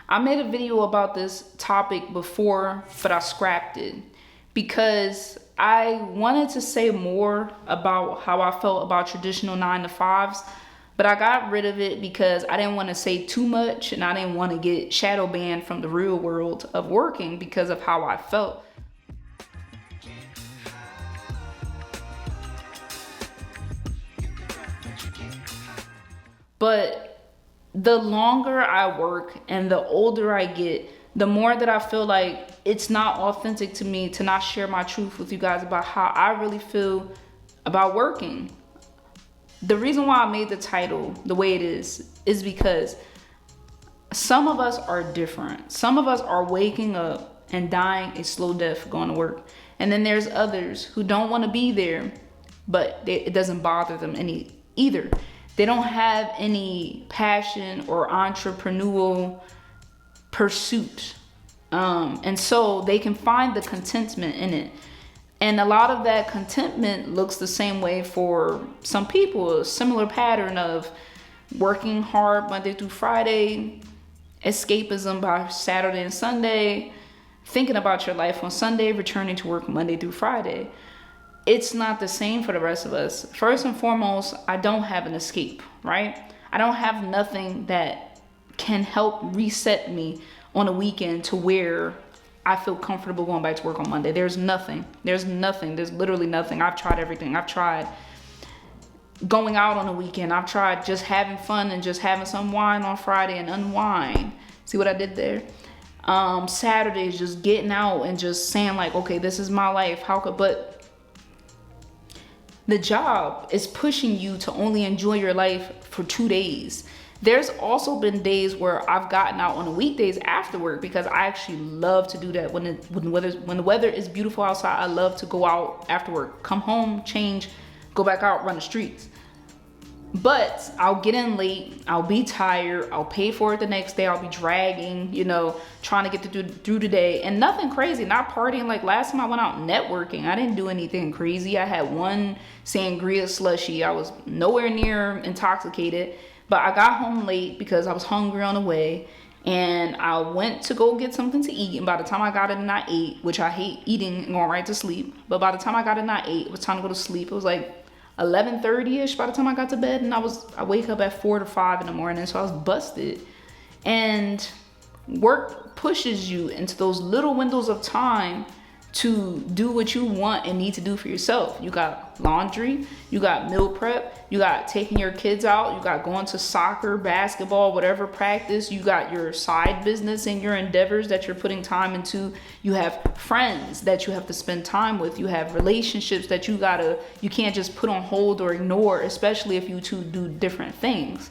I made a video about this topic before, but I scrapped it because I wanted to say more about how I felt about traditional 9 to 5s, but I got rid of it because I didn't want to say too much and I didn't want to get shadow banned from the real world of working because of how I felt. But the longer I work and the older I get, the more that I feel like it's not authentic to me to not share my truth with you guys about how I really feel about working. The reason why I made the title the way it is because some of us are different. Some of us are waking up and dying a slow death going to work. And then there's others who don't want to be there, but it doesn't bother them any either. They don't have any passion or entrepreneurial pursuit. And so they can find the contentment in it. And a lot of that contentment looks the same way for some people, a similar pattern of working hard Monday through Friday, escapism by Saturday and Sunday, thinking about your life on Sunday, returning to work Monday through Friday. It's not the same for the rest of us. First and foremost, I don't have an escape, right? I don't have nothing that can help reset me on a weekend to where I feel comfortable going back to work on Monday. There's nothing. There's literally nothing. I've tried everything. I've tried going out on a weekend. I've tried just having fun and just having some wine on Friday and unwind. See what I did there? Saturdays, just getting out and just saying like, okay, this is my life. But the job is pushing you to only enjoy your life for 2 days. There's also been days where I've gotten out on the weekdays after work because I actually love to do that. When the weather is beautiful outside, I love to go out after work, come home, change, go back out, run the streets. But I'll get in late, I'll be tired, I'll pay for it the next day, I'll be dragging, trying to get through the day, and nothing crazy, not partying. Like last time I went out networking, I didn't do anything crazy. I had one sangria slushy, I was nowhere near intoxicated, but I got home late because I was hungry on the way, and I went to go get something to eat, and by the time I got in and I ate, which I hate eating and going right to sleep, but by the time I got in and I ate, it was time to go to sleep. It was like 11:30ish by the time I got to bed, and I wake up at 4 to 5 in the morning, so I was busted. And work pushes you into those little windows of time to do what you want and need to do for yourself. You got laundry, you got meal prep, you got taking your kids out, you got going to soccer, basketball, whatever practice, you got your side business and your endeavors that you're putting time into, you have friends that you have to spend time with, you have relationships that you can't just put on hold or ignore, especially if you two do different things.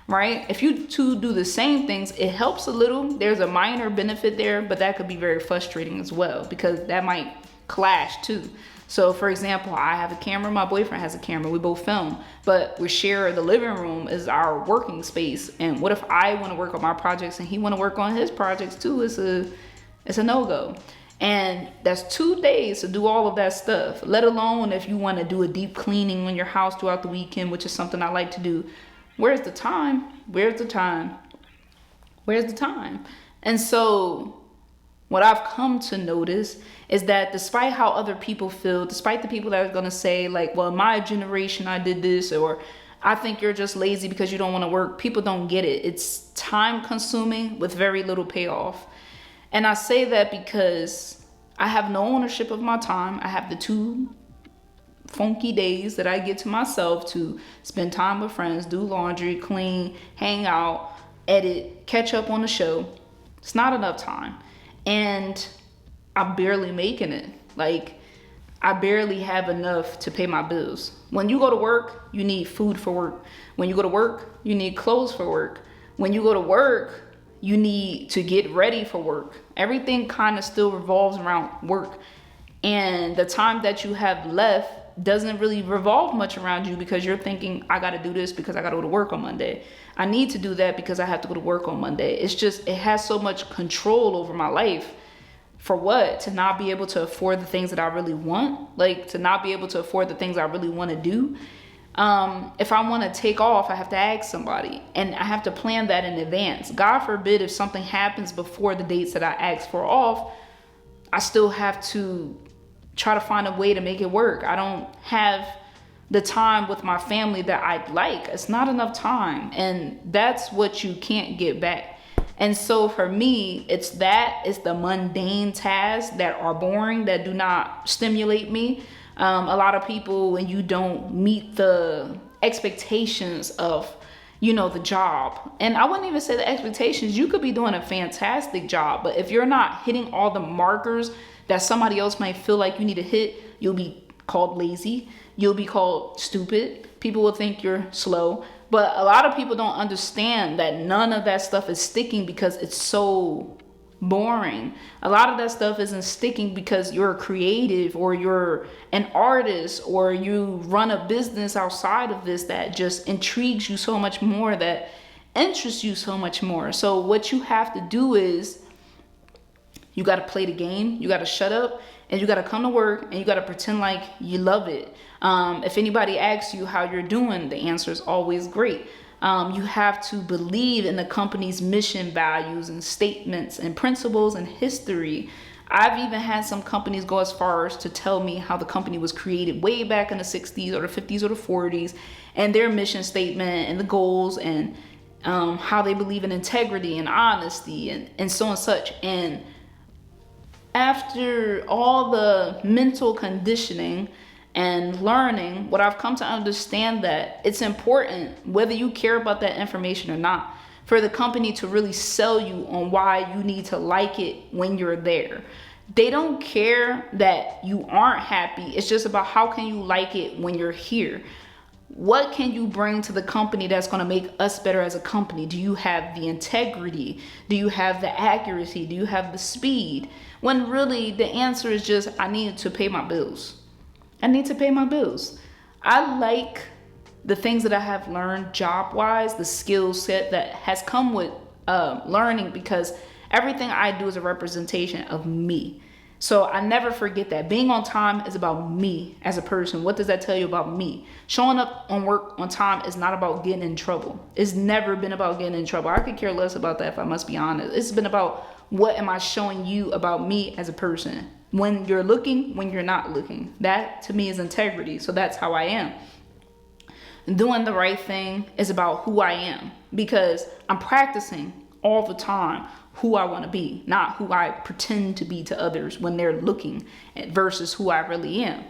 Right? If you two do the same things, it helps a little. There's a minor benefit there, but that could be very frustrating as well because that might clash too. So for example, I have a camera, my boyfriend has a camera, we both film, but we share the living room as our working space. And what if I want to work on my projects and he want to work on his projects too? It's a no-go. And that's 2 days to do all of that stuff, let alone if you want to do a deep cleaning on your house throughout the weekend, which is something I like to do. Where's the time? And so what I've come to notice is that despite how other people feel, despite the people that are going to say like, well, in my generation, I did this, or I think you're just lazy because you don't want to work. People don't get it. It's time consuming with very little payoff. And I say that because I have no ownership of my time. I have the 2 funky days that I get to myself to spend time with friends, do laundry, clean, hang out, edit, catch up on the show. It's not enough time. And I'm barely making it. Like, I barely have enough to pay my bills. When you go to work, you need food for work. When you go to work, you need clothes for work. When you go to work, you need to get ready for work. Everything kind of still revolves around work. And the time that you have left doesn't really revolve much around you because you're thinking, I got to do this because I got to go to work on Monday. I need to do that because I have to go to work on Monday. It's just, it has so much control over my life. For what? To not be able to afford the things that I really want? Like, to not be able to afford the things I really want to do? If I want to take off, I have to ask somebody, and I have to plan that in advance. God forbid if something happens before the dates that I asked for off, I still have to try to find a way to make it work. I don't have the time with my family that I'd like. It's not enough time, and that's what you can't get back. And so for me, it's the mundane tasks that are boring, that do not stimulate me. A lot of people, when you don't meet the expectations of, the job, and I wouldn't even say the expectations, you could be doing a fantastic job, but if you're not hitting all the markers that somebody else might feel like you need to hit, you'll be called lazy. You'll be called stupid. People will think you're slow. But a lot of people don't understand that none of that stuff is sticking because it's so boring. A lot of that stuff isn't sticking because you're a creative, or you're an artist, or you run a business outside of this that just intrigues you so much more, that interests you so much more. So what you have to do is, you got to play the game, you got to shut up, and you got to come to work, and you got to pretend like you love it. If anybody asks you how you're doing, the answer is always great. You have to believe in the company's mission, values, and statements, and principles, and history. I've even had some companies go as far as to tell me how the company was created way back in the 60s or the 50s or the 40s, and their mission statement and the goals, and how they believe in integrity and honesty, and so and such. And after all the mental conditioning and learning, what I've come to understand, that it's important, whether you care about that information or not, for the company to really sell you on why you need to like it when you're there. They don't care that you aren't happy. It's just about how can you like it when you're here. What can you bring to the company that's going to make us better as a company? Do you have the integrity? Do you have the accuracy? Do you have the speed? When really the answer is just, I need to pay my bills. I need to pay my bills. I like the things that I have learned job-wise, the skill set that has come with learning, because everything I do is a representation of me. So I never forget that. Being on time is about me as a person. What does that tell you about me? Showing up on work on time is not about getting in trouble. It's never been about getting in trouble. I could care less about that, if I must be honest. It's been about, what am I showing you about me as a person? When you're looking, when you're not looking. That to me is integrity. So that's how I am. Doing the right thing is about who I am, because I'm practicing all the time who I want to be, not who I pretend to be to others when they're looking, versus who I really am.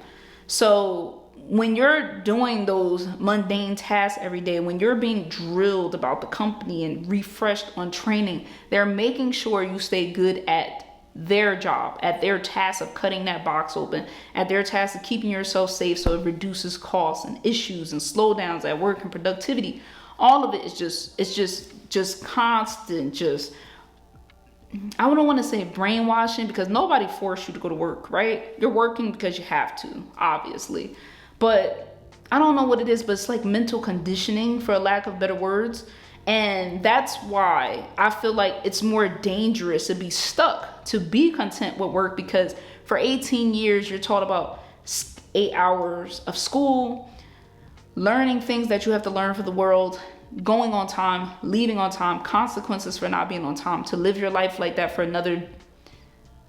So when you're doing those mundane tasks every day, when you're being drilled about the company and refreshed on training, they're making sure you stay good at their job, at their task of cutting that box open, at their task of keeping yourself safe so it reduces costs and issues and slowdowns at work and productivity. All of it is just constant, I don't want to say brainwashing, because nobody forced you to go to work, right? You're working because you have to, obviously. But I don't know what it is, but it's like mental conditioning, for a lack of better words. And that's why I feel like it's more dangerous to be stuck, to be content with work, because for 18 years, you're taught about 8 hours of school, learning things that you have to learn for the world, going on time, leaving on time, consequences for not being on time, to live your life like that for another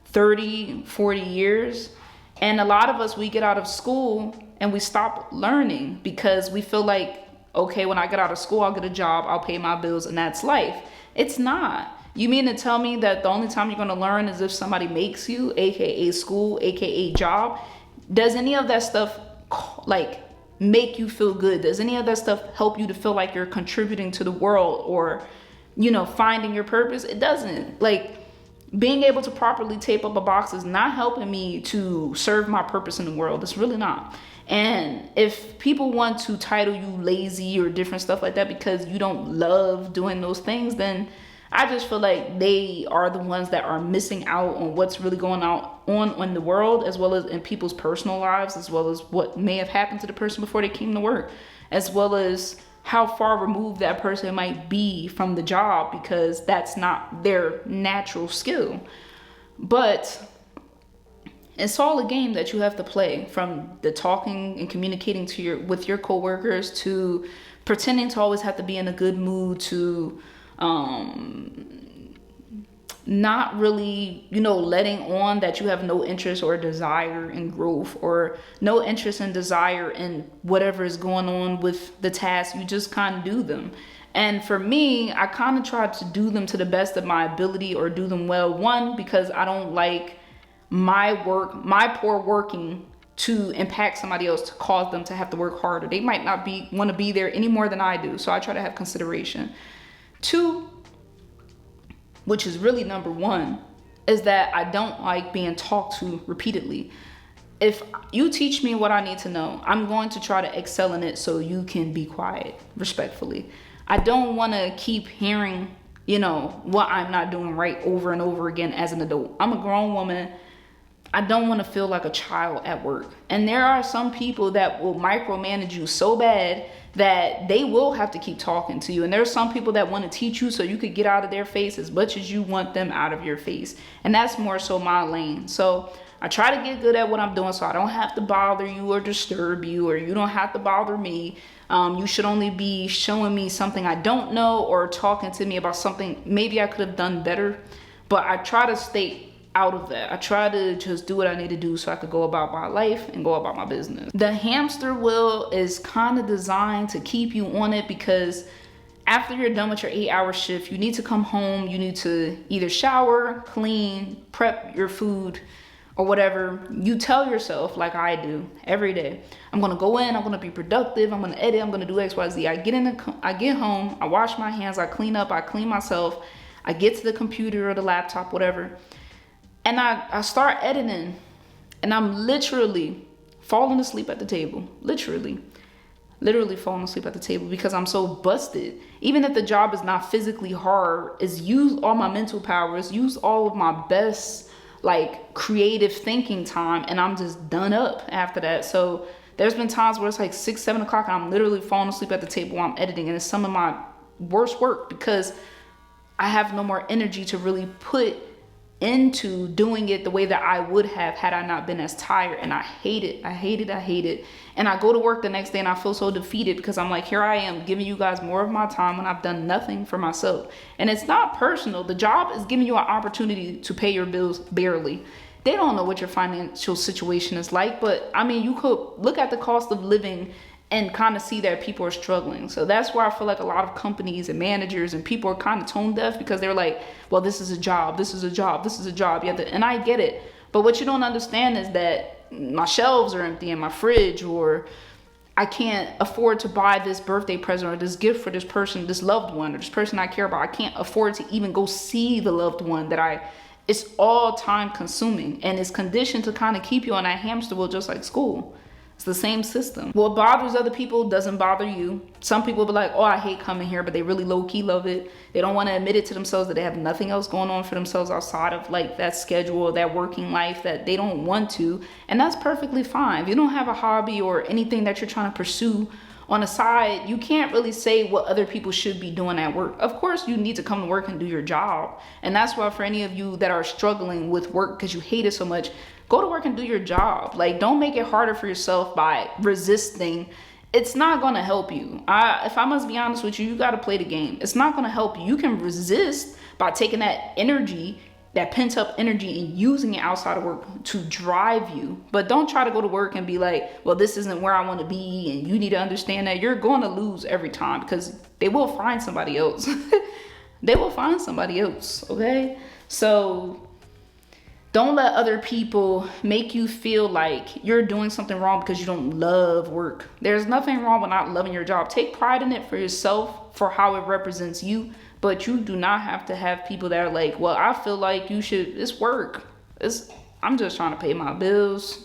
30, 40 years. And a lot of us, we get out of school and we stop learning because we feel like, okay, when I get out of school, I'll get a job, I'll pay my bills, and that's life. It's not. You mean to tell me that the only time you're going to learn is if somebody makes you, aka school, aka job? Does any of that stuff like make you feel good? Does any of that stuff help you to feel like you're contributing to the world, or, finding your purpose? It doesn't. Like, being able to properly tape up a box is not helping me to serve my purpose in the world. It's really not. And if people want to title you lazy or different stuff like that because you don't love doing those things, then I just feel like they are the ones that are missing out on what's really going on in the world, as well as in people's personal lives, as well as what may have happened to the person before they came to work, as well as how far removed that person might be from the job, because that's not their natural skill. But It's all a game that you have to play, from the talking and communicating with your coworkers, to pretending to always have to be in a good mood, to not really, letting on that you have no interest or desire in growth, or no interest and desire in whatever is going on with the tasks. You just kind of do them. And for me, I kind of try to do them to the best of my ability, or do them well. One, because I don't like my poor working to impact somebody else, to cause them to have to work harder. They might not want to be there any more than I do. So I try to have consideration. Two, which is really number one, is that I don't like being talked to repeatedly. If you teach me what I need to know, I'm going to try to excel in it so you can be quiet, respectfully. I don't want to keep hearing, what I'm not doing right over and over again as an adult. I'm a grown woman. I don't want to feel like a child at work. And there are some people that will micromanage you so bad that they will have to keep talking to you. And there's some people that want to teach you so you could get out of their face as much as you want them out of your face. And that's more so my lane. So I try to get good at what I'm doing so I don't have to bother you or disturb you, or you don't have to bother me. You should only be showing me something I don't know, or talking to me about something maybe I could have done better. But I try to stay out of that. I try to just do what I need to do so I could go about my life and go about my business. The hamster wheel is kind of designed to keep you on it, because after you're done with your 8-hour shift, you need to come home. You need to either shower, clean, prep your food, or whatever. You tell yourself, like I do every day, I'm gonna go in, I'm gonna be productive, I'm gonna edit, I'm gonna do X, Y, Z. I get home, I wash my hands, I clean up, I clean myself, I get to the computer or the laptop, whatever, and I start editing, and I'm literally falling asleep at the table. Literally falling asleep at the table, because I'm so busted. Even if the job is not physically hard, it's used all my mental powers, used all of my best creative thinking time, and I'm just done up after that. So there's been times where it's 6, 7 o'clock and I'm literally falling asleep at the table while I'm editing, and it's some of my worst work, because I have no more energy to really put into doing it the way that I would have had I not been as tired. And I hate it. And I go to work the next day and I feel so defeated, because I'm like, here I am giving you guys more of my time when I've done nothing for myself. And it's not personal. The job is giving you an opportunity to pay your bills barely. They don't know what your financial situation is like, but I mean, you could look at the cost of living and kind of see that people are struggling. So that's why I feel like a lot of companies and managers and people are kind of tone deaf, because they're like, well, this is a job. You have to, and I get it. But what you don't understand is that my shelves are empty in my fridge, or I can't afford to buy this birthday present or this gift for this person, this loved one, or this person I care about. I can't afford to even go see the loved one it's all time consuming, and it's conditioned to kind of keep you on that hamster wheel, just like school. It's the same system. What bothers other people doesn't bother you. Some people be like, oh, I hate coming here, but they really low-key love it. They don't want to admit it to themselves that they have nothing else going on for themselves outside of that schedule or that working life, that they don't want to. And that's perfectly fine. If you don't have a hobby or anything that you're trying to pursue on the side, you can't really say what other people should be doing at work. Of course, you need to come to work and do your job. And that's why for any of you that are struggling with work because you hate it so much, go to work and do your job. Don't make it harder for yourself by resisting. It's not going to help you. If I must be honest with you, you got to play the game. It's not going to help you. You can resist by taking that energy, that pent up energy, and using it outside of work to drive you. But don't try to go to work and be like, well, this isn't where I want to be. And you need to understand that you're going to lose every time, because they will find somebody else. They will find somebody else. Okay. So don't let other people make you feel like you're doing something wrong because you don't love work. There's nothing wrong with not loving your job. Take pride in it for yourself, for how it represents you. But you do not have to have people that are like, well, I feel like you should, it's work. I'm just trying to pay my bills.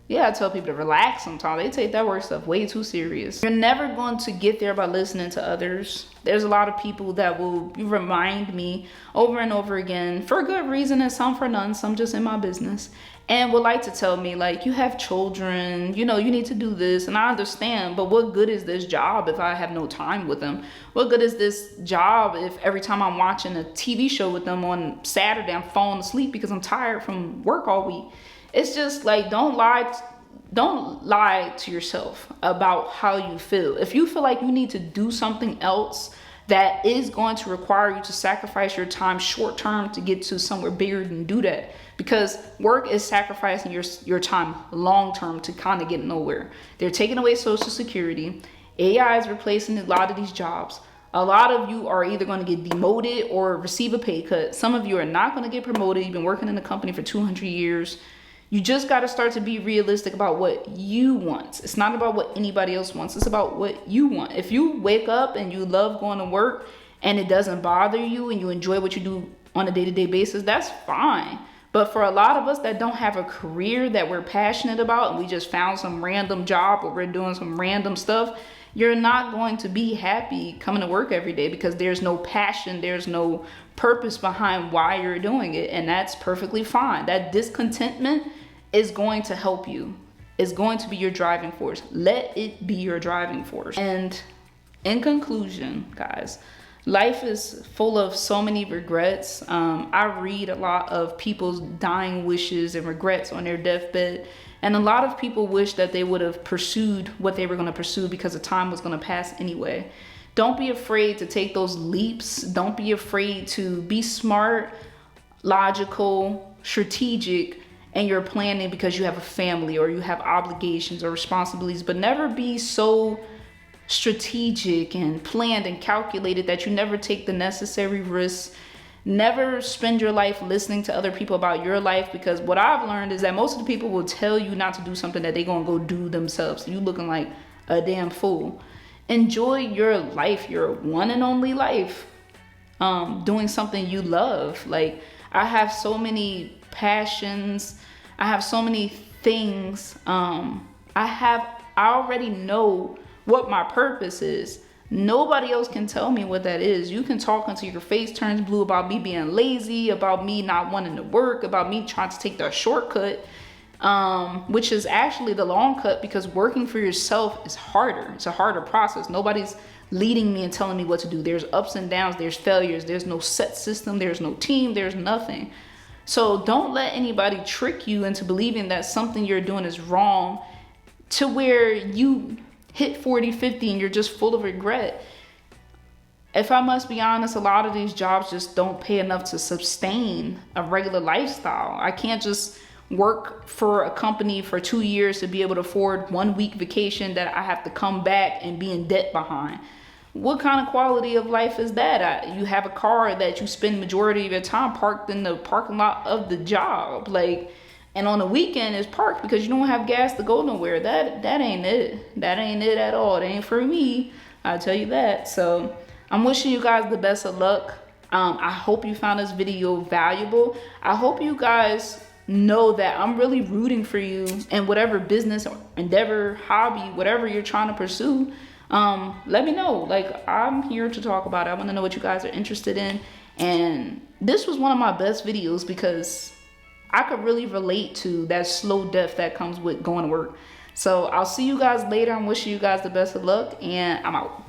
Yeah, I tell people to relax sometimes. They take that work stuff way too serious. You're never going to get there by listening to others. There's a lot of people that will remind me over and over again, for good reason and some for none, some just in my business, and would like to tell me you have children, you need to do this. And I understand, but what good is this job if I have no time with them? What good is this job if every time I'm watching a TV show with them on Saturday, I'm falling asleep because I'm tired from work all week? It's just like, don't lie to yourself about how you feel. If you feel like you need to do something else that is going to require you to sacrifice your time short term to get to somewhere bigger, than do that. Because work is sacrificing your time long term to kind of get nowhere. They're taking away Social Security. AI is replacing a lot of these jobs. A lot of you are either going to get demoted or receive a pay cut. Some of you are not going to get promoted. You've been working in the company for 200 years. You just got to start to be realistic about what you want. It's not about what anybody else wants. It's about what you want. If you wake up and you love going to work and it doesn't bother you and you enjoy what you do on a day-to-day basis, that's fine. But for a lot of us that don't have a career that we're passionate about, and we just found some random job where we're doing some random stuff, you're not going to be happy coming to work every day because there's no passion, there's no purpose behind why you're doing it. And that's perfectly fine. That discontentment is going to help you. It's going to be your driving force. Let it be your driving force. And in conclusion, guys, life is full of so many regrets. I read a lot of people's dying wishes and regrets on their deathbed. And a lot of people wish that they would have pursued what they were going to pursue because the time was going to pass anyway. Don't be afraid to take those leaps. Don't be afraid to be smart, logical, strategic, and you're planning because you have a family or you have obligations or responsibilities, but never be so strategic and planned and calculated that you never take the necessary risks. Never spend your life listening to other people about your life, because what I've learned is that most of the people will tell you not to do something that they're gonna go do themselves. You looking like a damn fool. Enjoy your life, your one and only life, doing something you love. Like, I have so many passions, I have so many things. I already know what my purpose is. Nobody else can tell me what that is. You can talk until your face turns blue about me being lazy, about me not wanting to work, about me trying to take the shortcut, which is actually the long cut, because working for yourself is harder. It's a harder process. Nobody's leading me and telling me what to do. There's ups and downs, there's failures, there's no set system, there's no team, there's nothing. So don't let anybody trick you into believing that something you're doing is wrong to where you hit 40, 50 and you're just full of regret. If I must be honest, a lot of these jobs just don't pay enough to sustain a regular lifestyle. I can't just work for a company for 2 years to be able to afford 1 week vacation that I have to come back and be in debt behind. What kind of quality of life is that? You have a car that you spend majority of your time parked in the parking lot of the job, and on the weekend it's parked because you don't have gas to go nowhere. That ain't it. That ain't it at all. It ain't for me, I'll tell you that. So I'm wishing you guys the best of luck. I hope you found this video valuable. I hope you guys know that I'm really rooting for you in whatever business or endeavor, hobby, whatever you're trying to pursue. Let me know. I'm here to talk about it. I want to know what you guys are interested in. And this was one of my best videos because I could really relate to that slow death that comes with going to work. So I'll see you guys later. I'm wishing you guys the best of luck, and I'm out.